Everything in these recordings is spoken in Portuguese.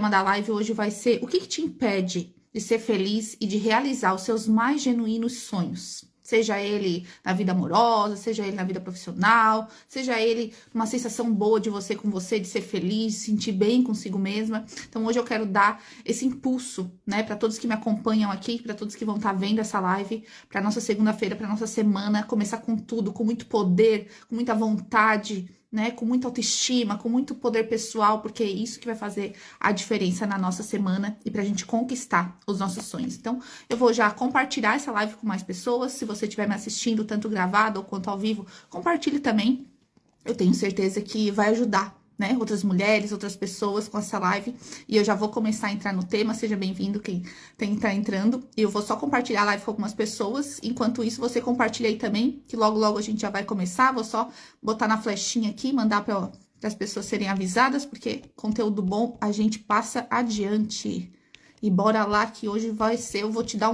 tema da live hoje vai ser o que te impede de ser feliz e de realizar os seus mais genuínos sonhos. Seja ele na vida amorosa, seja ele na vida profissional, seja ele uma sensação boa de você com você, de ser feliz, de se sentir bem consigo mesma. Então hoje eu quero dar esse impulso, né, para todos que me acompanham aqui, para todos que vão estar vendo essa live, para nossa segunda-feira, para nossa semana, começar com tudo, com muito poder, com muita vontade, né, com muita autoestima, com muito poder pessoal, porque é isso que vai fazer a diferença na nossa semana e pra gente conquistar os nossos sonhos. Então, eu vou já compartilhar essa live com mais pessoas. Se você estiver me assistindo, tanto gravado ou quanto ao vivo, compartilhe também. Eu tenho certeza que vai ajudar, né, outras mulheres, outras pessoas com essa live. E eu já vou começar a entrar no tema. Seja bem-vindo quem tá entrando. E eu vou só compartilhar a live com algumas pessoas. Enquanto isso, você compartilha aí também, que logo a gente já vai começar. Vou só botar na flechinha aqui, mandar para as pessoas serem avisadas, porque conteúdo bom a gente passa adiante. E bora lá que hoje vai ser, eu vou te dar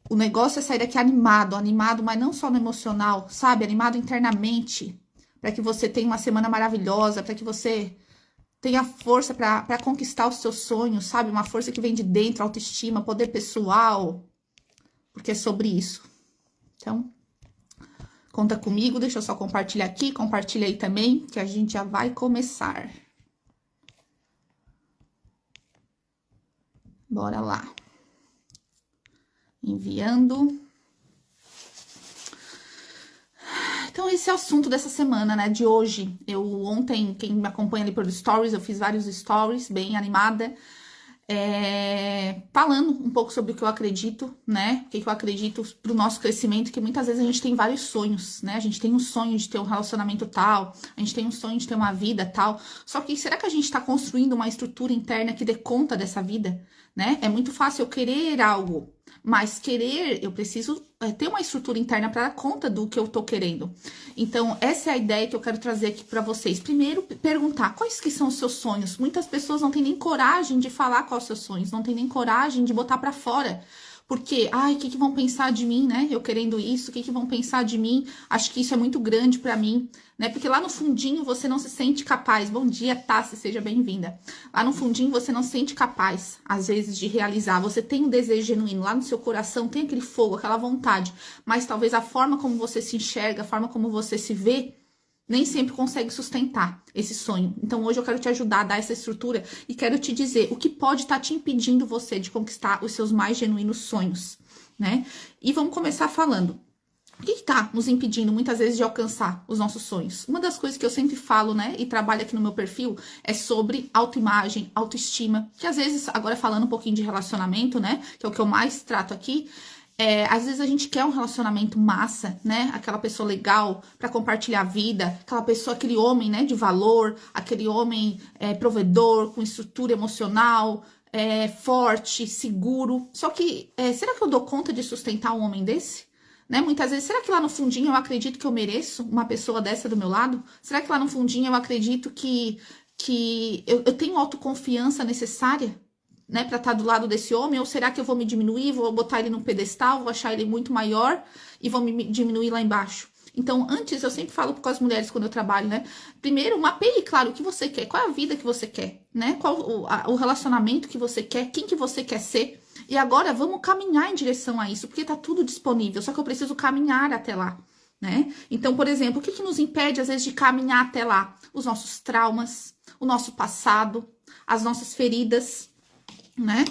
o negócio é sair daqui animado, mas não só no emocional, sabe? Animado internamente, para que você tenha uma semana maravilhosa, para que você tenha força para conquistar os seus sonhos, sabe? Uma força que vem de dentro, autoestima, poder pessoal, porque é sobre isso. Então, conta comigo, deixa eu só compartilhar aqui, compartilha aí também, que a gente já vai começar. Bora lá. Enviando. Então, esse é o assunto dessa semana, né, de hoje. Ontem, quem me acompanha ali por stories, eu fiz vários stories, bem animada, falando um pouco sobre o que eu acredito, né, o que eu acredito pro nosso crescimento, que muitas vezes a gente tem vários sonhos, né, a gente tem um sonho de ter um relacionamento tal, a gente tem um sonho de ter uma vida tal, só que será que a gente tá construindo uma estrutura interna que dê conta dessa vida, né? É muito fácil eu querer algo, mas eu preciso ter uma estrutura interna para dar conta do que eu tô querendo. Então, essa é a ideia que eu quero trazer aqui para vocês. Primeiro, perguntar quais que são os seus sonhos. Muitas pessoas não têm nem coragem de falar quais os seus sonhos, não têm nem coragem de botar para fora. Porque, o que vão pensar de mim, né? Eu querendo isso, o que vão pensar de mim? Acho que isso é muito grande pra mim, né? Porque lá no fundinho você não se sente capaz. Bom dia, Tassi, seja bem-vinda. Lá no fundinho você não se sente capaz, às vezes, de realizar. Você tem um desejo genuíno, lá no seu coração tem aquele fogo, aquela vontade. Mas talvez a forma como você se enxerga, a forma como você se vê, nem sempre consegue sustentar esse sonho. Então, hoje eu quero te ajudar a dar essa estrutura e quero te dizer o que pode estar te impedindo você de conquistar os seus mais genuínos sonhos, né? E vamos começar falando. O que está nos impedindo, muitas vezes, de alcançar os nossos sonhos? Uma das coisas que eu sempre falo, né, e trabalho aqui no meu perfil, é sobre autoimagem, autoestima, que às vezes, agora falando um pouquinho de relacionamento, né, que é o que eu mais trato aqui, às vezes a gente quer um relacionamento massa, né? Aquela pessoa legal para compartilhar a vida, aquela pessoa, aquele homem, né, de valor, aquele homem provedor, com estrutura emocional, forte, seguro. Só que, será que eu dou conta de sustentar um homem desse? Né? Muitas vezes, será que lá no fundinho eu acredito que eu mereço uma pessoa dessa do meu lado? Será que lá no fundinho eu acredito que eu tenho a autoconfiança necessária, né, para estar do lado desse homem? Ou será que eu vou me diminuir, vou botar ele num pedestal, vou achar ele muito maior e vou me diminuir lá embaixo? Então, antes, eu sempre falo com as mulheres quando eu trabalho, né? Primeiro, mapeie, claro, o que você quer, qual é a vida que você quer, né? Qual o relacionamento que você quer, quem que você quer ser. E agora, vamos caminhar em direção a isso, porque tá tudo disponível, só que eu preciso caminhar até lá, né? Então, por exemplo, o que nos impede, às vezes, de caminhar até lá? Os nossos traumas, o nosso passado, as nossas feridas, né?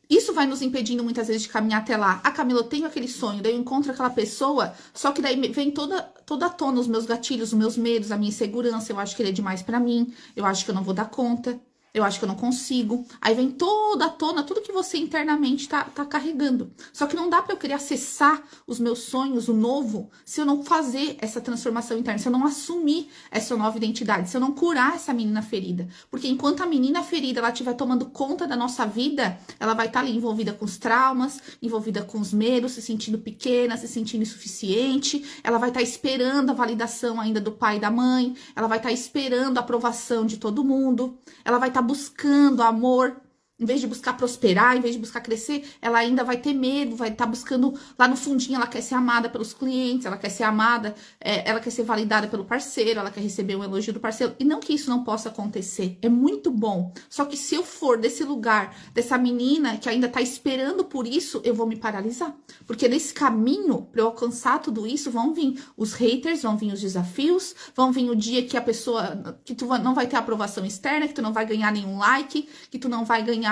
Isso vai nos impedindo muitas vezes de caminhar até lá. Camila, eu tenho aquele sonho, daí eu encontro aquela pessoa, só que daí vem toda à tona os meus gatilhos, os meus medos, a minha insegurança. Eu acho que ele é demais pra mim, eu acho que eu não vou dar conta, eu acho que eu não consigo. Aí vem toda à tona tudo que você internamente tá carregando. Só que não dá pra eu querer acessar os meus sonhos, o novo, se eu não fazer essa transformação interna, se eu não assumir essa nova identidade, se eu não curar essa menina ferida. Porque enquanto a menina ferida, ela estiver tomando conta da nossa vida, ela vai estar ali envolvida com os traumas, envolvida com os medos, se sentindo pequena, se sentindo insuficiente. Ela vai estar esperando a validação ainda do pai e da mãe. Ela vai estar esperando a aprovação de todo mundo. Ela vai estar buscando amor, Em vez de buscar prosperar, em vez de buscar crescer, ela ainda vai ter medo, vai estar buscando lá no fundinho, ela quer ser amada pelos clientes, ela quer ser amada, ela quer ser validada pelo parceiro, ela quer receber um elogio do parceiro. E não que isso não possa acontecer, é muito bom. Só que se eu for desse lugar, dessa menina que ainda tá esperando por isso, eu vou me paralisar. Porque nesse caminho, para eu alcançar tudo isso, vão vir os haters, vão vir os desafios, vão vir o dia que a pessoa, que tu não vai ter aprovação externa, que tu não vai ganhar nenhum like, que tu não vai ganhar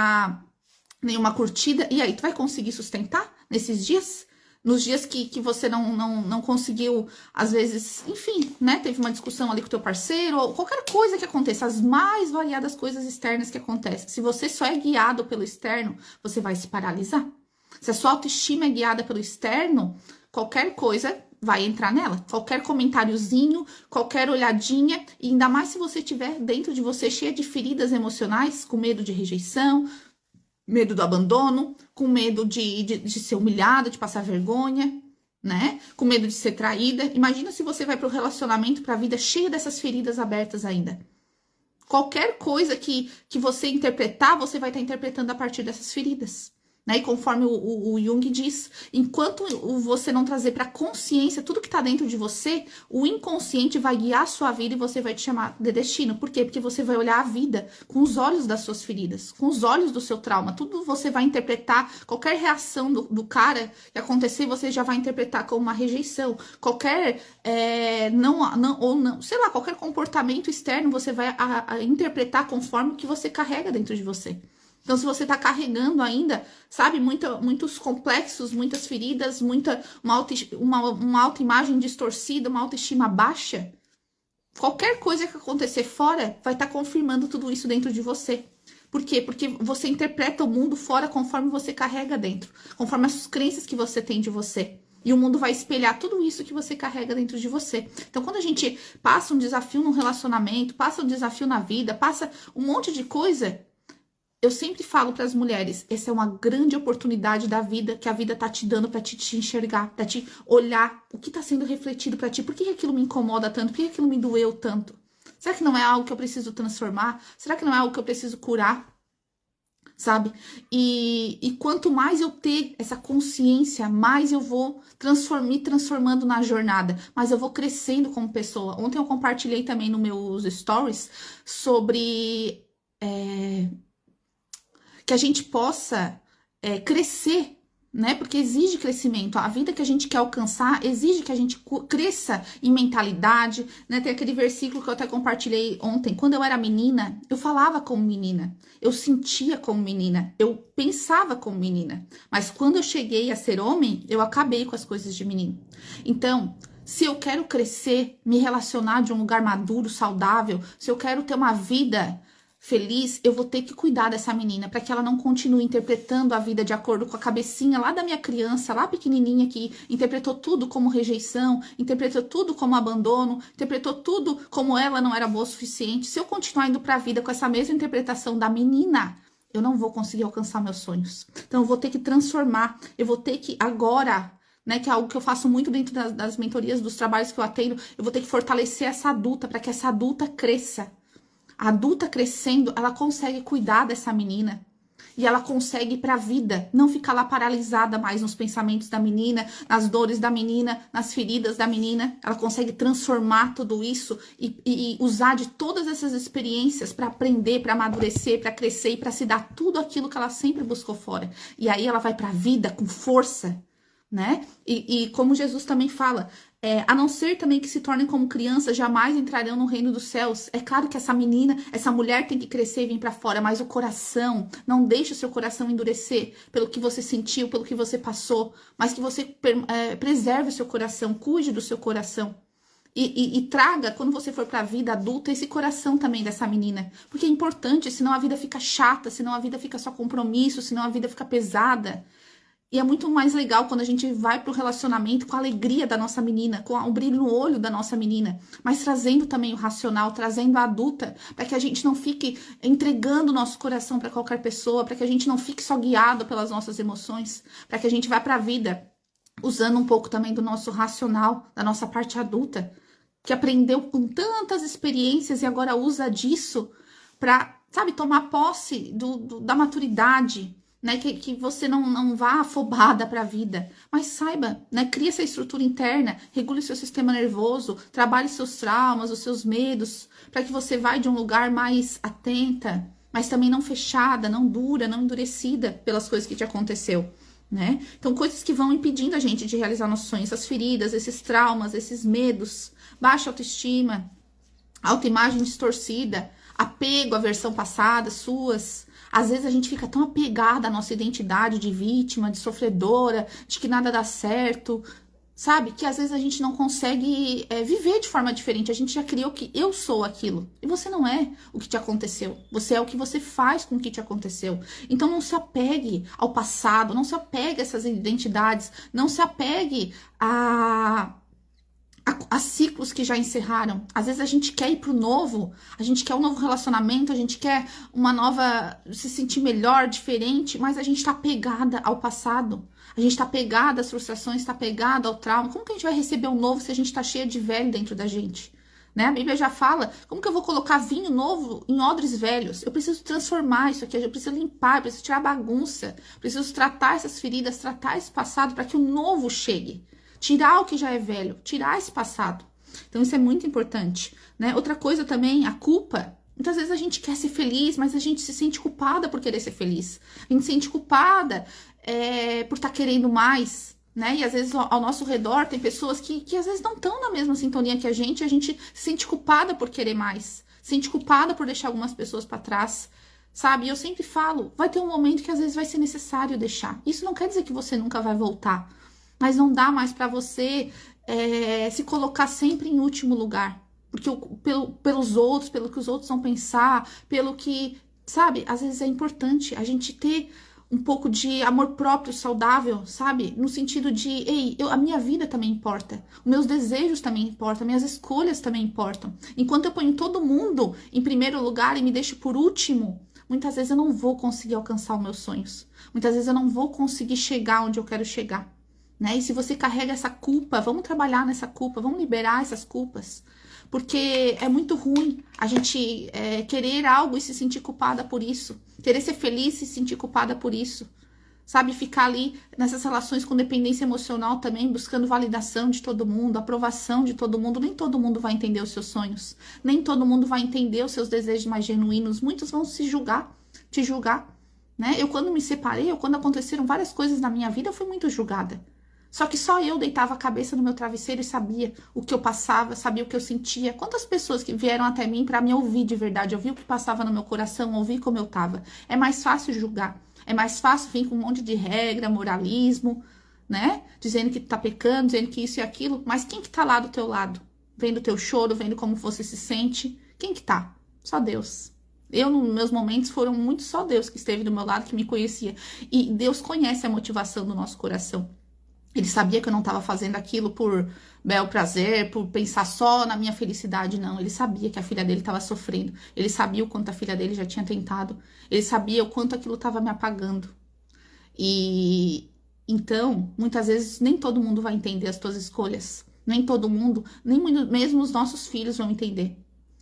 nenhuma curtida, e aí, tu vai conseguir sustentar nesses dias? Nos dias que você não conseguiu, às vezes, enfim, né, teve uma discussão ali com o teu parceiro, ou qualquer coisa que aconteça, as mais variadas coisas externas que acontecem. Se você só é guiado pelo externo, você vai se paralisar. Se a sua autoestima é guiada pelo externo, qualquer coisa vai entrar nela. Qualquer comentáriozinho, qualquer olhadinha, e ainda mais se você tiver dentro de você cheia de feridas emocionais, com medo de rejeição, medo do abandono, com medo de ser humilhada, de passar vergonha, né? Com medo de ser traída. Imagina se você vai para o relacionamento, para a vida cheia dessas feridas abertas ainda. Qualquer coisa que você interpretar, você vai estar interpretando a partir dessas feridas. Né? E conforme o Jung diz, enquanto você não trazer para consciência tudo que está dentro de você, o inconsciente vai guiar a sua vida e você vai te chamar de destino. Por quê? Porque você vai olhar a vida com os olhos das suas feridas, com os olhos do seu trauma. Tudo você vai interpretar, qualquer reação do cara que acontecer, você já vai interpretar como uma rejeição. Qualquer, sei lá, qualquer comportamento externo, você vai interpretar conforme o que você carrega dentro de você. Então, se você tá carregando ainda, sabe, muitos complexos, muitas feridas, uma autoimagem distorcida, uma autoestima baixa, qualquer coisa que acontecer fora vai estar confirmando tudo isso dentro de você. Por quê? Porque você interpreta o mundo fora conforme você carrega dentro, conforme as crenças que você tem de você. E o mundo vai espelhar tudo isso que você carrega dentro de você. Então, quando a gente passa um desafio num relacionamento, passa um desafio na vida, passa um monte de coisa, eu sempre falo para as mulheres, essa é uma grande oportunidade da vida, que a vida tá te dando para te enxergar, para te olhar o que tá sendo refletido para ti. Por que aquilo me incomoda tanto? Por que aquilo me doeu tanto? Será que não é algo que eu preciso transformar? Será que não é algo que eu preciso curar? Sabe? E quanto mais eu ter essa consciência, mais eu vou me transformando na jornada, mais eu vou crescendo como pessoa. Ontem eu compartilhei também nos meus stories sobre que a gente possa crescer, né? Porque exige crescimento. A vida que a gente quer alcançar exige que a gente cresça em mentalidade, né? Tem aquele versículo que eu até compartilhei ontem. Quando eu era menina, eu falava como menina, eu sentia como menina, eu pensava como menina. Mas quando eu cheguei a ser homem, eu acabei com as coisas de menino. Então, se eu quero crescer, me relacionar de um lugar maduro, saudável, se eu quero ter uma vida feliz, eu vou ter que cuidar dessa menina para que ela não continue interpretando a vida de acordo com a cabecinha lá da minha criança, lá pequenininha, que interpretou tudo como rejeição, interpretou tudo como abandono, interpretou tudo como ela não era boa o suficiente. Se eu continuar indo para a vida com essa mesma interpretação da menina, eu não vou conseguir alcançar meus sonhos. Então eu vou ter que transformar, eu vou ter que agora, né, que é algo que eu faço muito dentro das mentorias, dos trabalhos que eu atendo, eu vou ter que fortalecer essa adulta para que essa adulta cresça. A adulta crescendo, ela consegue cuidar dessa menina. E ela consegue ir para a vida, não ficar lá paralisada mais nos pensamentos da menina, nas dores da menina, nas feridas da menina. Ela consegue transformar tudo isso e usar de todas essas experiências para aprender, para amadurecer, para crescer e para se dar tudo aquilo que ela sempre buscou fora. E aí ela vai para a vida com força, né? E como Jesus também fala, a não ser também que se tornem como crianças, jamais entrarão no reino dos céus. É claro que essa menina, essa mulher tem que crescer e vir para fora, mas o coração, não deixe o seu coração endurecer pelo que você sentiu, pelo que você passou, mas que você preserve o seu coração, cuide do seu coração. E traga, quando você for para a vida adulta, esse coração também dessa menina. Porque é importante, senão a vida fica chata, senão a vida fica só compromisso, senão a vida fica pesada. E é muito mais legal quando a gente vai pro relacionamento com a alegria da nossa menina, com o brilho no olho da nossa menina, mas trazendo também o racional, trazendo a adulta, para que a gente não fique entregando o nosso coração para qualquer pessoa, para que a gente não fique só guiado pelas nossas emoções, para que a gente vá para a vida usando um pouco também do nosso racional, da nossa parte adulta, que aprendeu com tantas experiências e agora usa disso para sabe, tomar posse da maturidade, né, que você não vá afobada para a vida, mas saiba, né, cria essa estrutura interna, regule seu sistema nervoso, trabalhe seus traumas, os seus medos, para que você vá de um lugar mais atenta, mas também não fechada, não dura, não endurecida pelas coisas que te aconteceu, né? Então, coisas que vão impedindo a gente de realizar nossos sonhos, essas feridas, esses traumas, esses medos, baixa autoestima, autoimagem distorcida, apego à versão passada, suas. Às vezes a gente fica tão apegada à nossa identidade de vítima, de sofredora, de que nada dá certo, sabe? Que às vezes a gente não consegue viver de forma diferente. A gente já criou que eu sou aquilo. E você não é o que te aconteceu. Você é o que você faz com o que te aconteceu. Então não se apegue ao passado, não se apegue a essas identidades, não se apegue a ciclos que já encerraram. Às vezes a gente quer ir pro novo, a gente quer um novo relacionamento, a gente quer uma nova, se sentir melhor, diferente, mas a gente tá apegada ao passado. A gente tá apegada às frustrações, tá apegada ao trauma. Como que a gente vai receber o novo se a gente tá cheia de velho dentro da gente? Né? A Bíblia já fala, como que eu vou colocar vinho novo em odres velhos? Eu preciso transformar isso aqui, eu preciso limpar, eu preciso tirar a bagunça, preciso tratar essas feridas, tratar esse passado para que o novo chegue. Tirar o que já é velho, tirar esse passado. Então isso é muito importante, né? Outra coisa também, a culpa. Muitas vezes a gente quer ser feliz, mas a gente se sente culpada por querer ser feliz. A gente se sente culpada por estar querendo mais, né? E às vezes ao nosso redor tem pessoas que às vezes não estão na mesma sintonia que a gente se sente culpada por querer mais. Se sente culpada por deixar algumas pessoas para trás, sabe? E eu sempre falo, vai ter um momento que às vezes vai ser necessário deixar. Isso não quer dizer que você nunca vai voltar. Mas não dá mais para você se colocar sempre em último lugar. Porque pelos outros, pelo que os outros vão pensar, pelo que, sabe? Às vezes é importante a gente ter um pouco de amor próprio saudável, sabe? No sentido de, ei, a minha vida também importa. Os meus desejos também importam, minhas escolhas também importam. Enquanto eu ponho todo mundo em primeiro lugar e me deixo por último, muitas vezes eu não vou conseguir alcançar os meus sonhos. Muitas vezes eu não vou conseguir chegar onde eu quero chegar. Né? E se você carrega essa culpa, vamos trabalhar nessa culpa, vamos liberar essas culpas. Porque é muito ruim a gente querer algo e se sentir culpada por isso. Querer ser feliz e se sentir culpada por isso. Sabe, ficar ali nessas relações com dependência emocional também, buscando validação de todo mundo, aprovação de todo mundo. Nem todo mundo vai entender os seus sonhos. Nem todo mundo vai entender os seus desejos mais genuínos. Muitos vão te julgar. Né? Eu quando me separei, quando aconteceram várias coisas na minha vida, eu fui muito julgada. Só que só eu deitava a cabeça no meu travesseiro e sabia o que eu passava, sabia o que eu sentia. Quantas pessoas que vieram até mim para me ouvir de verdade, ouvir o que passava no meu coração, ouvir como eu tava. É mais fácil julgar, é mais fácil vir com um monte de regra, moralismo, né? Dizendo que tu tá pecando, dizendo que isso e aquilo. Mas quem que tá lá do teu lado? Vendo o teu choro, vendo como você se sente? Quem que tá? Só Deus. Eu, nos meus momentos, foram muito só Deus que esteve do meu lado, que me conhecia. E Deus conhece a motivação do nosso coração. Ele sabia que eu não estava fazendo aquilo por bel prazer, por pensar só na minha felicidade, não. Ele sabia que a filha dele estava sofrendo. Ele sabia o quanto a filha dele já tinha tentado. Ele sabia o quanto aquilo estava me apagando. E então, muitas vezes, nem todo mundo vai entender as tuas escolhas. Nem todo mundo, nem mesmo os nossos filhos vão entender.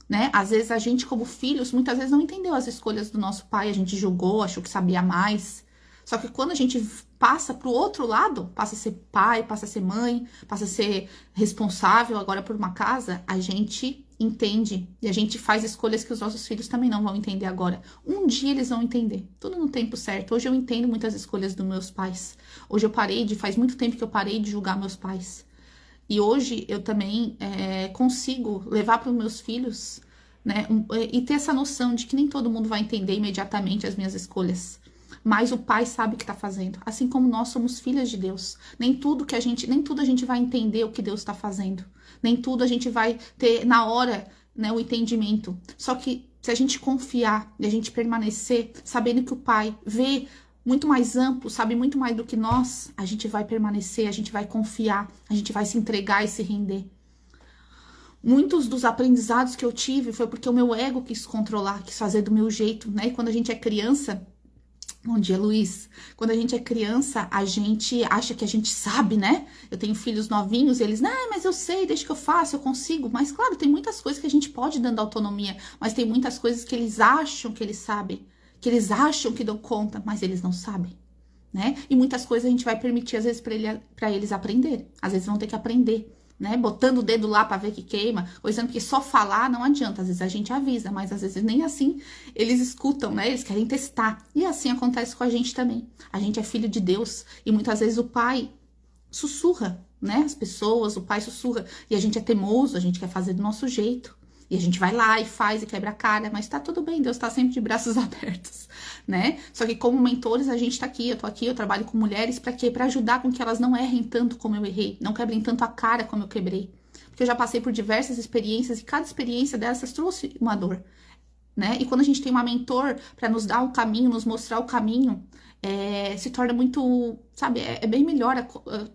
Né? Às vezes a gente, como filhos, muitas vezes não entendeu as escolhas do nosso pai. A gente julgou, achou que sabia mais. Só que quando a gente passa para o outro lado, passa a ser pai, passa a ser mãe, passa a ser responsável agora por uma casa, a gente entende. E a gente faz escolhas que os nossos filhos também não vão entender agora. Um dia eles vão entender, tudo no tempo certo. Hoje eu entendo muitas escolhas dos meus pais. Hoje faz muito tempo que eu parei de julgar meus pais. E hoje eu também consigo levar para os meus filhos, né, e ter essa noção de que nem todo mundo vai entender imediatamente as minhas escolhas. Mas o pai sabe o que está fazendo. Assim como nós somos filhas de Deus. Nem tudo a gente vai entender o que Deus está fazendo. Nem tudo a gente vai ter na hora, né, o entendimento. Só que se a gente confiar e a gente permanecer, sabendo que o pai vê muito mais amplo, sabe muito mais do que nós, a gente vai permanecer, a gente vai confiar, a gente vai se entregar e se render. Muitos dos aprendizados que eu tive foi porque o meu ego quis controlar, quis fazer do meu jeito, né? E quando a gente é criança, Bom dia, Luiz. Quando a gente é criança, a gente acha que a gente sabe, né? Eu tenho filhos novinhos e eles, não, mas eu sei, deixa que eu faço, eu consigo. Mas, claro, tem muitas coisas que a gente pode dando autonomia, mas tem muitas coisas que eles acham que eles sabem, que eles acham que dão conta, mas eles não sabem, né? E muitas coisas a gente vai permitir, às vezes, para eles aprender. Às vezes vão ter que aprender, né? Botando o dedo lá para ver que queima, coisando que só falar não adianta. Às vezes a gente avisa, mas às vezes nem assim eles escutam, né? Eles querem testar. E assim acontece com a gente também. A gente é filho de Deus e muitas vezes o pai sussurra, né? As pessoas, o pai sussurra e a gente é teimoso, a gente quer fazer do nosso jeito. E a gente vai lá e faz e quebra a cara, mas tá tudo bem, Deus tá sempre de braços abertos, né? Só que como mentores, a gente tá aqui, eu tô aqui, eu trabalho com mulheres pra quê? Pra ajudar com que elas não errem tanto como eu errei, não quebrem tanto a cara como eu quebrei. Porque eu já passei por diversas experiências e cada experiência dessas trouxe uma dor, né? E quando a gente tem uma mentor pra nos dar um caminho, nos mostrar o caminho, se torna muito, sabe, é bem melhor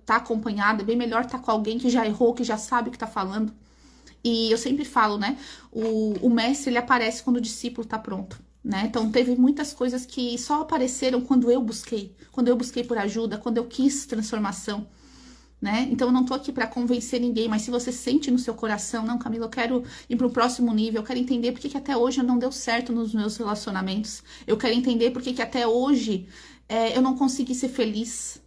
tá acompanhada, é bem melhor tá com alguém que já errou, que já sabe o que tá falando. E eu sempre falo, né, o mestre, ele aparece quando o discípulo tá pronto, né? Então, teve muitas coisas que só apareceram quando eu busquei por ajuda, quando eu quis transformação, né? Então, eu não tô aqui para convencer ninguém, mas se você sente no seu coração, não, Camila, eu quero ir pro próximo nível, eu quero entender por que até hoje não deu certo nos meus relacionamentos, eu quero entender por que até hoje eu não consegui ser feliz.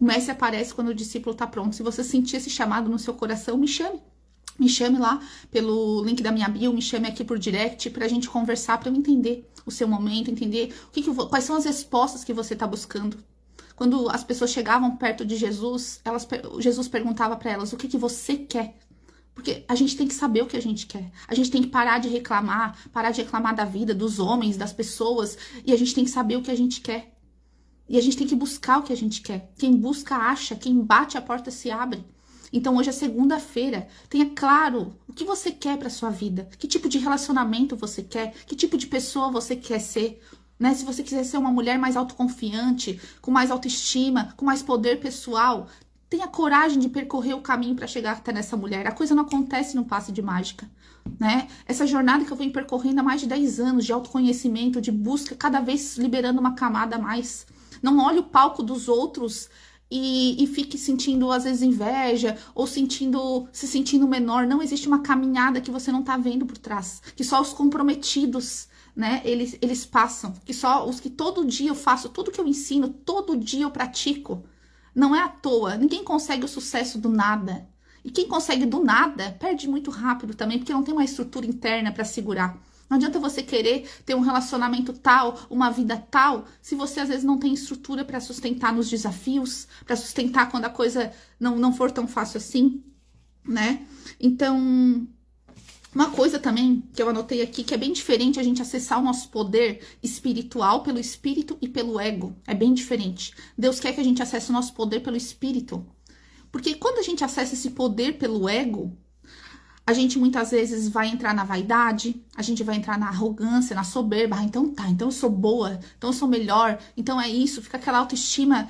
O mestre aparece quando o discípulo tá pronto. Se você sentir esse chamado no seu coração, me chame. Me chame lá pelo link da minha bio, me chame aqui por direct pra gente conversar, pra eu entender o seu momento, entender quais são as respostas que você tá buscando. Quando as pessoas chegavam perto de Jesus, Jesus perguntava pra elas, o que você quer? Porque a gente tem que saber o que a gente quer. A gente tem que parar de reclamar da vida, dos homens, das pessoas, e a gente tem que saber o que a gente quer. E a gente tem que buscar o que a gente quer. Quem busca, acha. Quem bate, a porta se abre. Então, hoje é segunda-feira. Tenha claro o que você quer para sua vida. Que tipo de relacionamento você quer. Que tipo de pessoa você quer ser. Né? Se você quiser ser uma mulher mais autoconfiante, com mais autoestima, com mais poder pessoal, tenha coragem de percorrer o caminho para chegar até nessa mulher. A coisa não acontece num passe de mágica. Né? Essa jornada que eu venho percorrendo há mais de 10 anos de autoconhecimento, de busca, cada vez liberando uma camada a mais. Não olhe o palco dos outros e fique sentindo, às vezes, inveja ou se sentindo menor. Não existe uma caminhada que você não tá vendo por trás. Que só os comprometidos, né, eles passam. Que só os que todo dia eu faço, tudo que eu ensino, todo dia eu pratico. Não é à toa. Ninguém consegue o sucesso do nada. E quem consegue do nada, perde muito rápido também, porque não tem uma estrutura interna para segurar. Não adianta você querer ter um relacionamento tal, uma vida tal, se você às vezes não tem estrutura para sustentar nos desafios, para sustentar quando a coisa não for tão fácil assim, né? Então, uma coisa também que eu anotei aqui, que é bem diferente a gente acessar o nosso poder espiritual pelo espírito e pelo ego. É bem diferente. Deus quer que a gente acesse o nosso poder pelo espírito. Porque quando a gente acessa esse poder pelo ego, a gente muitas vezes vai entrar na vaidade, a gente vai entrar na arrogância, na soberba. Então tá, então eu sou boa, então eu sou melhor, então é isso, fica aquela autoestima,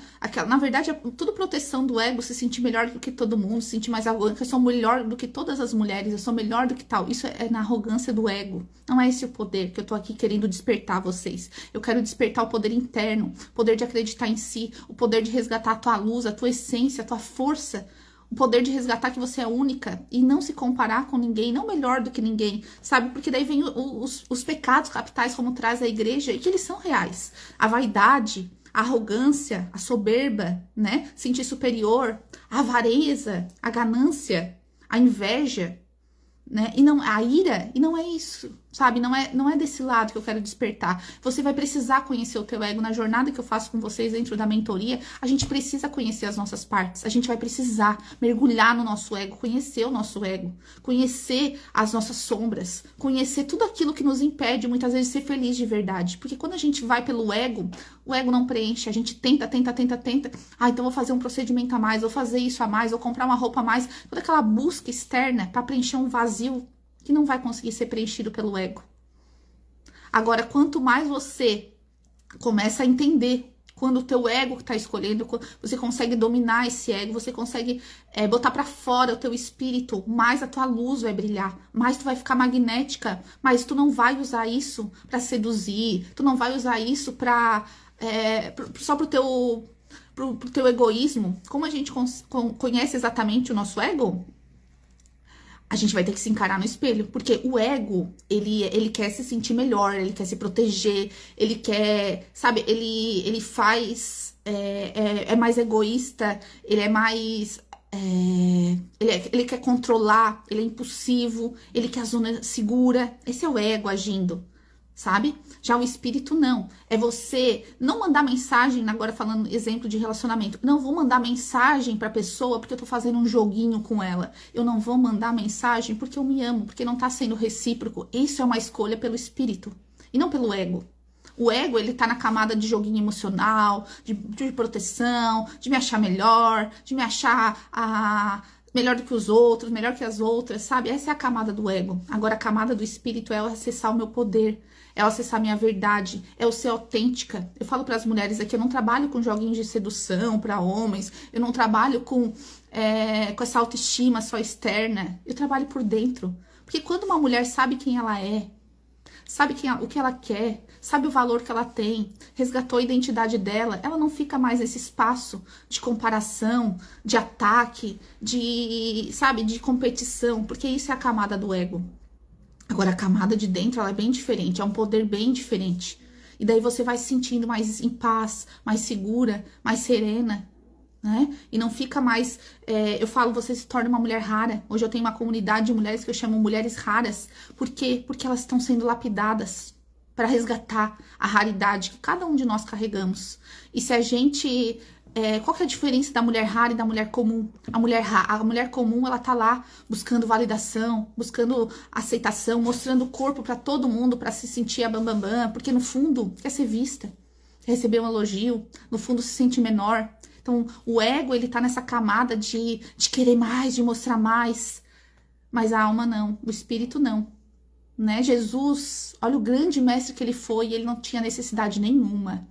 na verdade é tudo proteção do ego, se sentir melhor do que todo mundo, se sentir mais arrogante, eu sou melhor do que todas as mulheres, eu sou melhor do que tal. Isso é na arrogância do ego. Não é esse o poder que eu tô aqui querendo despertar vocês. Eu quero despertar o poder interno, o poder de acreditar em si, o poder de resgatar a tua luz, a tua essência, a tua força. O poder de resgatar que você é única e não se comparar com ninguém, não melhor do que ninguém, sabe? Porque daí vem os pecados capitais, como traz a igreja, e que eles são reais. A vaidade, a arrogância, a soberba, né? Sentir superior, a avareza, a ganância, a inveja, né? E não a ira, e não é isso, sabe? Não é desse lado que eu quero despertar. Você vai precisar conhecer o teu ego. Na jornada que eu faço com vocês dentro da mentoria, a gente precisa conhecer as nossas partes. A gente vai precisar mergulhar no nosso ego, conhecer o nosso ego, conhecer as nossas sombras, conhecer tudo aquilo que nos impede muitas vezes de ser feliz de verdade. Porque quando a gente vai pelo ego, o ego não preenche. A gente tenta. Ah, então vou fazer um procedimento a mais, vou fazer isso a mais, vou comprar uma roupa a mais. Toda aquela busca externa para preencher um vazio que não vai conseguir ser preenchido pelo ego. Agora, quanto mais você começa a entender Quando o teu ego tá escolhendo, você consegue dominar esse ego, você consegue botar pra fora o teu espírito, mais a tua luz vai brilhar, mais tu vai ficar magnética, mas tu não vai usar isso pra seduzir, tu não vai usar isso pra, só pro teu egoísmo. Como a gente conhece exatamente o nosso ego, a gente vai ter que se encarar no espelho, porque o ego, ele quer se sentir melhor, ele quer se proteger, ele quer, sabe, ele faz, é mais egoísta, ele é mais, ele quer controlar, ele é impulsivo, ele quer a zona segura, esse é o ego agindo, sabe? Já o espírito não, é você não mandar mensagem, agora falando exemplo de relacionamento, não vou mandar mensagem pra pessoa porque eu tô fazendo um joguinho com ela, eu não vou mandar mensagem porque eu me amo, porque não tá sendo recíproco, isso é uma escolha pelo espírito e não pelo ego. O ego, ele tá na camada de joguinho emocional, de proteção, de me achar melhor, de me achar melhor do que os outros, melhor que as outras, sabe? Essa é a camada do ego. Agora, a camada do espírito é acessar o meu poder, é acessar a minha verdade, é o ser autêntica. Eu falo para as mulheres aqui, eu não trabalho com joguinhos de sedução para homens, eu não trabalho com essa autoestima só externa, eu trabalho por dentro. Porque quando uma mulher sabe quem ela é, sabe o que ela quer, sabe o valor que ela tem, resgatou a identidade dela, ela não fica mais nesse espaço de comparação, de ataque, de competição, porque isso é a camada do ego. Agora, a camada de dentro, ela é bem diferente, é um poder bem diferente. E daí você vai se sentindo mais em paz, mais segura, mais serena, né? E não fica mais, eu falo, você se torna uma mulher rara. Hoje eu tenho uma comunidade de mulheres que eu chamo mulheres raras. Por quê? Porque elas estão sendo lapidadas para resgatar a raridade que cada um de nós carregamos. E se a gente... qual que é a diferença da mulher rara e da mulher comum? A mulher comum, ela tá lá buscando validação, buscando aceitação, mostrando o corpo para todo mundo, para se sentir a bambambam, porque no fundo quer ser vista, quer receber um elogio, no fundo se sente menor. Então, o ego, ele tá nessa camada de querer mais, de mostrar mais. Mas a alma não, o espírito não. Né? Jesus, olha o grande mestre que ele foi, e ele não tinha necessidade nenhuma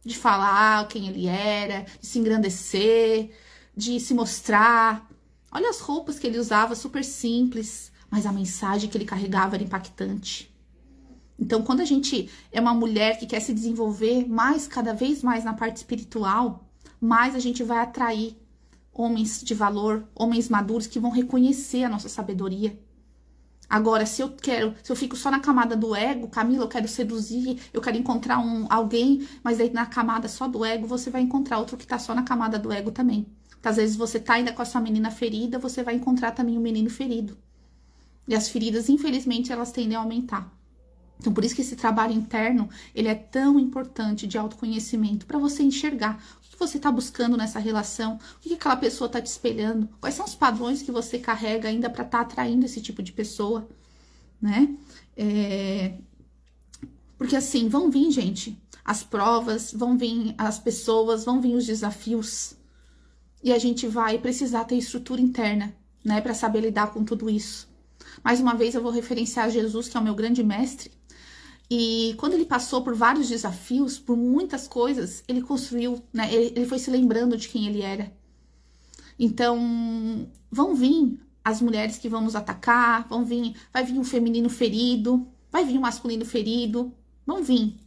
de falar quem ele era, de se engrandecer, de se mostrar. Olha as roupas que ele usava, super simples, mas a mensagem que ele carregava era impactante. Então, quando a gente é uma mulher que quer se desenvolver mais, cada vez mais na parte espiritual, mais a gente vai atrair homens de valor, homens maduros que vão reconhecer a nossa sabedoria. Agora, se eu fico só na camada do ego, Camila, eu quero seduzir, eu quero encontrar alguém, mas aí na camada só do ego, você vai encontrar outro que tá só na camada do ego também. Então, às vezes você tá ainda com a sua menina ferida, você vai encontrar também um menino ferido. E as feridas, infelizmente, elas tendem a aumentar. Então, por isso que esse trabalho interno, ele é tão importante de autoconhecimento, para você enxergar o que você está buscando nessa relação, o que aquela pessoa está te espelhando, quais são os padrões que você carrega ainda para estar atraindo esse tipo de pessoa, né? Porque assim, vão vir, gente, as provas, vão vir as pessoas, vão vir os desafios, e a gente vai precisar ter estrutura interna, né, para saber lidar com tudo isso. Mais uma vez, eu vou referenciar Jesus, que é o meu grande mestre. E quando ele passou por vários desafios, por muitas coisas, ele construiu, né? Ele foi se lembrando de quem ele era. Então, vão vir as mulheres que vão nos atacar, vai vir um feminino ferido, vai vir um masculino ferido, vão vir.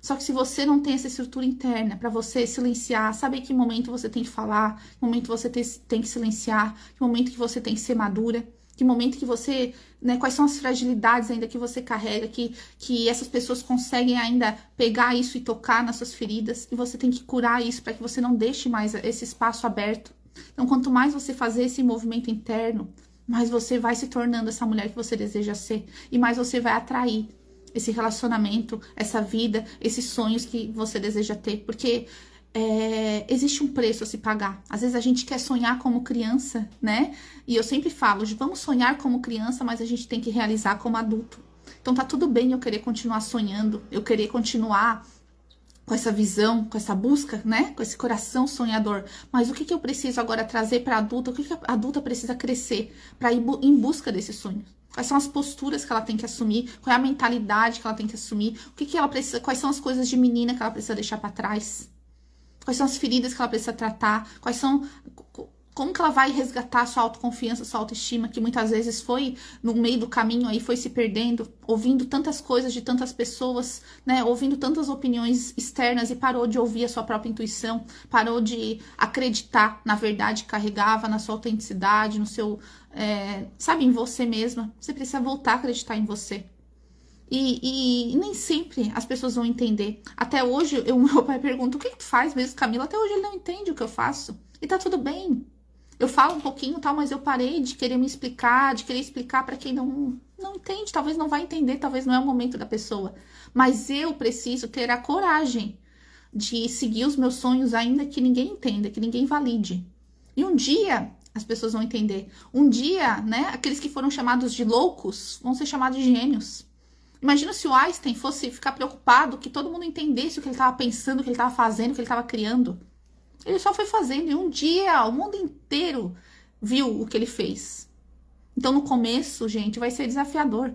Só que se você não tem essa estrutura interna para você silenciar, saber que momento você tem que falar, que momento você tem que silenciar, que momento que você tem que ser madura, que momento que você, né, quais são as fragilidades ainda que você carrega, que essas pessoas conseguem ainda pegar isso e tocar nas suas feridas, e você tem que curar isso para que você não deixe mais esse espaço aberto. Então, quanto mais você fazer esse movimento interno, mais você vai se tornando essa mulher que você deseja ser, e mais você vai atrair esse relacionamento, essa vida, esses sonhos que você deseja ter, porque existe um preço a se pagar. Às vezes a gente quer sonhar como criança, né? E eu sempre falo, vamos sonhar como criança, mas a gente tem que realizar como adulto. Então tá tudo bem eu querer continuar sonhando, eu querer continuar com essa visão, com essa busca, né? Com esse coração sonhador. Mas o que eu preciso agora trazer para a adulta? O que a adulta precisa crescer para ir em busca desses sonhos? Quais são as posturas que ela tem que assumir? Qual é a mentalidade que ela tem que assumir? O que ela precisa? Quais são as coisas de menina que ela precisa deixar para trás? Quais são as feridas que ela precisa tratar? Como que ela vai resgatar a sua autoconfiança, a sua autoestima, que muitas vezes foi no meio do caminho aí, foi se perdendo, ouvindo tantas coisas de tantas pessoas, né? Ouvindo tantas opiniões externas e parou de ouvir a sua própria intuição, parou de acreditar na verdade que carregava, na sua autenticidade, no seu, sabe, em você mesma. Você precisa voltar a acreditar em você. E nem sempre as pessoas vão entender. Até hoje, meu pai pergunta, o que tu faz mesmo, Camila? Até hoje ele não entende o que eu faço. E tá tudo bem. Eu falo um pouquinho, tal, mas eu parei de querer me explicar, de querer explicar para quem não entende. Talvez não vai entender, talvez não é o momento da pessoa. Mas eu preciso ter a coragem de seguir os meus sonhos, ainda que ninguém entenda, que ninguém valide. E um dia as pessoas vão entender. Um dia, né, aqueles que foram chamados de loucos vão ser chamados de gênios. Imagina se o Einstein fosse ficar preocupado que todo mundo entendesse o que ele estava pensando, o que ele estava fazendo, o que ele estava criando. Ele só foi fazendo e um dia o mundo inteiro viu o que ele fez. Então no começo, gente, vai ser desafiador,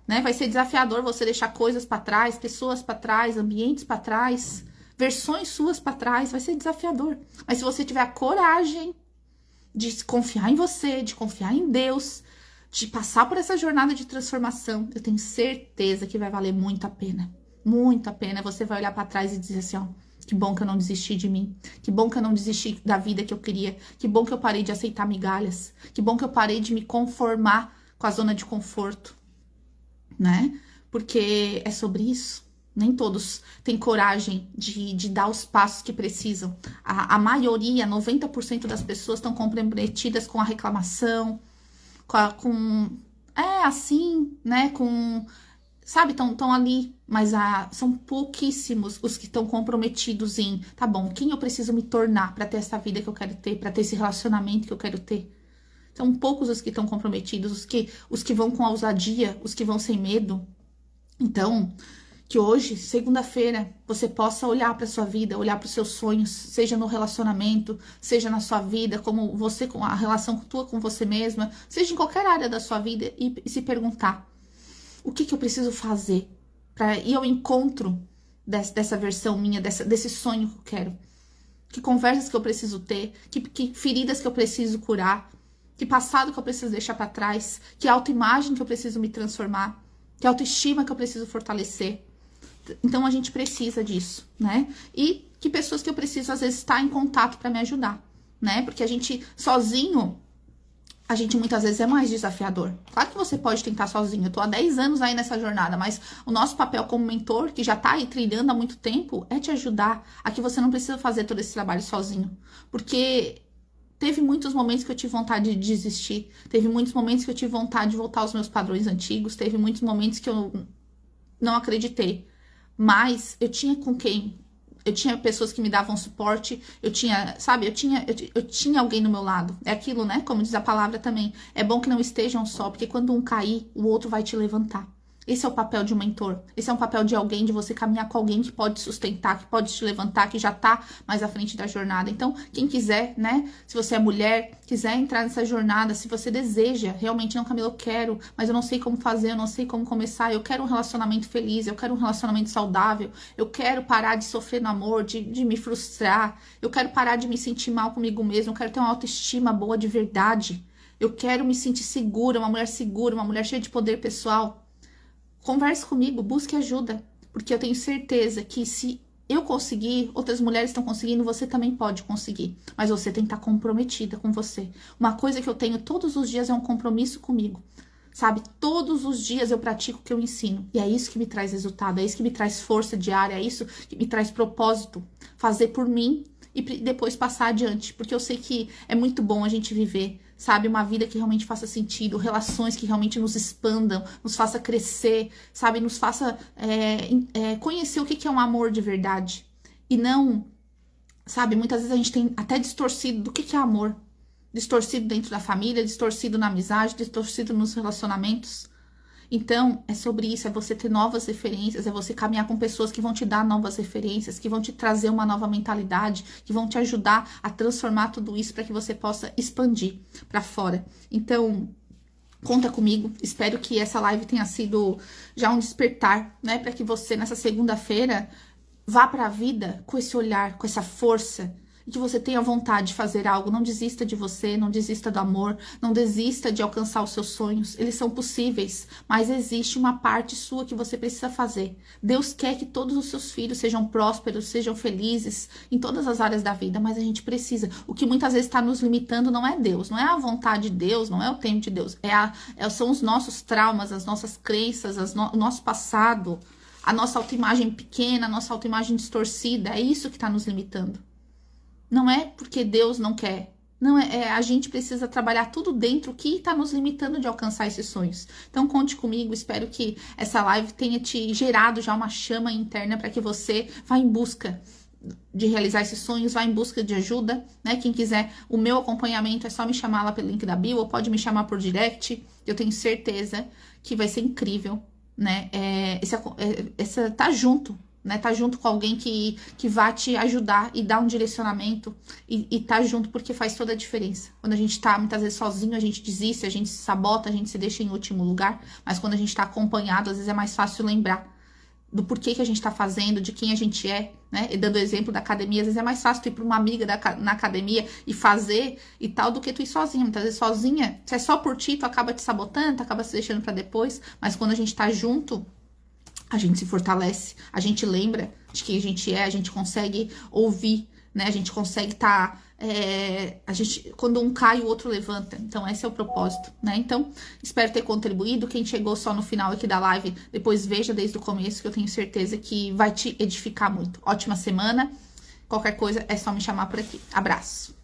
né? Vai ser desafiador você deixar coisas para trás, pessoas para trás, ambientes para trás, versões suas para trás, vai ser desafiador. Mas se você tiver a coragem de confiar em você, de confiar em Deus, de passar por essa jornada de transformação, eu tenho certeza que vai valer muito a pena. Muito a pena. Você vai olhar para trás e dizer assim, ó, que bom que eu não desisti de mim. Que bom que eu não desisti da vida que eu queria. Que bom que eu parei de aceitar migalhas. Que bom que eu parei de me conformar com a zona de conforto, né? Porque é sobre isso. Nem todos têm coragem de dar os passos que precisam. A maioria, 90% das pessoas estão comprometidas com a reclamação, assim, né, sabe, estão ali, mas são pouquíssimos os que estão comprometidos em, tá bom, quem eu preciso me tornar para ter essa vida que eu quero ter, para ter esse relacionamento que eu quero ter. São poucos os que estão comprometidos, os que vão com ousadia, os que vão sem medo. Então, que hoje, segunda-feira, você possa olhar para sua vida, olhar para os seus sonhos, seja no relacionamento, seja na sua vida, como você, com a relação tua com você mesma, seja em qualquer área da sua vida, e se perguntar, o que eu preciso fazer para ir ao encontro dessa versão minha, desse sonho que eu quero? Que conversas que eu preciso ter? Que feridas que eu preciso curar? Que passado que eu preciso deixar para trás? Que autoimagem que eu preciso me transformar? Que autoestima que eu preciso fortalecer? Então a gente precisa disso, né? E que pessoas que eu preciso às vezes estar em contato para me ajudar, né? Porque a gente sozinho, a gente muitas vezes é mais desafiador. Claro que você pode tentar sozinho. Eu tô há 10 anos aí nessa jornada, mas o nosso papel como mentor, que já tá aí trilhando há muito tempo, é te ajudar a que você não precisa fazer todo esse trabalho sozinho. Porque teve muitos momentos que eu tive vontade de desistir. Teve muitos momentos que eu tive vontade de voltar aos meus padrões antigos. Teve muitos momentos que eu não acreditei. Mas eu tinha com quem? Eu tinha pessoas que me davam suporte, eu tinha, sabe, eu tinha alguém no meu lado. É aquilo, né? Como diz a palavra também. É bom que não estejam só, porque quando um cair, o outro vai te levantar. Esse é o papel de um mentor. Esse é um papel de alguém, de você caminhar com alguém que pode sustentar, que pode te levantar, que já tá mais à frente da jornada. Então, quem quiser, né? Se você é mulher, quiser entrar nessa jornada, se você deseja, realmente, não, Camila, eu quero, mas eu não sei como fazer, eu não sei como começar, eu quero um relacionamento feliz, eu quero um relacionamento saudável, eu quero parar de sofrer no amor, de me frustrar, eu quero parar de me sentir mal comigo mesma, eu quero ter uma autoestima boa de verdade, eu quero me sentir segura, uma mulher cheia de poder pessoal. Converse comigo, busque ajuda, porque eu tenho certeza que se eu conseguir, outras mulheres estão conseguindo, você também pode conseguir. Mas você tem que estar comprometida com você. Uma coisa que eu tenho todos os dias é um compromisso comigo, sabe? Todos os dias eu pratico o que eu ensino. E é isso que me traz resultado, é isso que me traz força diária, é isso que me traz propósito. Fazer por mim e depois passar adiante, porque eu sei que é muito bom a gente viver, sabe, uma vida que realmente faça sentido, relações que realmente nos expandam, nos faça crescer, sabe, nos faça conhecer o que é um amor de verdade. E não, sabe, muitas vezes a gente tem até distorcido do que é amor. Distorcido dentro da família, distorcido na amizade, distorcido nos relacionamentos. Então, é sobre isso, é você ter novas referências, é você caminhar com pessoas que vão te dar novas referências, que vão te trazer uma nova mentalidade, que vão te ajudar a transformar tudo isso para que você possa expandir para fora. Então, conta comigo, espero que essa live tenha sido já um despertar, né, para que você nessa segunda-feira vá para a vida com esse olhar, com essa força, e que você tenha vontade de fazer algo. Não desista de você, não desista do amor, não desista de alcançar os seus sonhos. Eles são possíveis, mas existe uma parte sua que você precisa fazer. Deus quer que todos os seus filhos sejam prósperos, sejam felizes em todas as áreas da vida, mas a gente precisa. O que muitas vezes está nos limitando não é Deus, não é a vontade de Deus, não é o tempo de Deus, são os nossos traumas, as nossas crenças, o nosso passado, a nossa autoimagem pequena, a nossa autoimagem distorcida. É isso que está nos limitando. Não é porque Deus não quer. Não a gente precisa trabalhar tudo dentro que está nos limitando de alcançar esses sonhos. Então conte comigo, espero que essa live tenha te gerado já uma chama interna para que você vá em busca de realizar esses sonhos, vá em busca de ajuda, né? Quem quiser o meu acompanhamento é só me chamar lá pelo link da bio, ou pode me chamar por direct. Eu tenho certeza que vai ser incrível, né? Tá junto. Né, tá junto com alguém que vai te ajudar e dar um direcionamento e tá junto porque faz toda a diferença. Quando a gente tá muitas vezes sozinho, a gente desiste, a gente se sabota, a gente se deixa em último lugar, mas quando a gente tá acompanhado, às vezes é mais fácil lembrar do porquê que a gente tá fazendo, de quem a gente é, né? E dando o exemplo da academia, às vezes é mais fácil tu ir pra uma amiga na academia e fazer e tal, do que tu ir sozinha. Muitas vezes sozinha, se é só por ti, tu acaba te sabotando, tu acaba se deixando pra depois, mas quando a gente tá junto, a gente se fortalece, a gente lembra de quem a gente consegue ouvir, né? A gente consegue estar... quando um cai, o outro levanta. Então, esse é o propósito, né? Então, espero ter contribuído. Quem chegou só no final aqui da live, depois veja desde o começo, que eu tenho certeza que vai te edificar muito. Ótima semana. Qualquer coisa, é só me chamar por aqui. Abraço.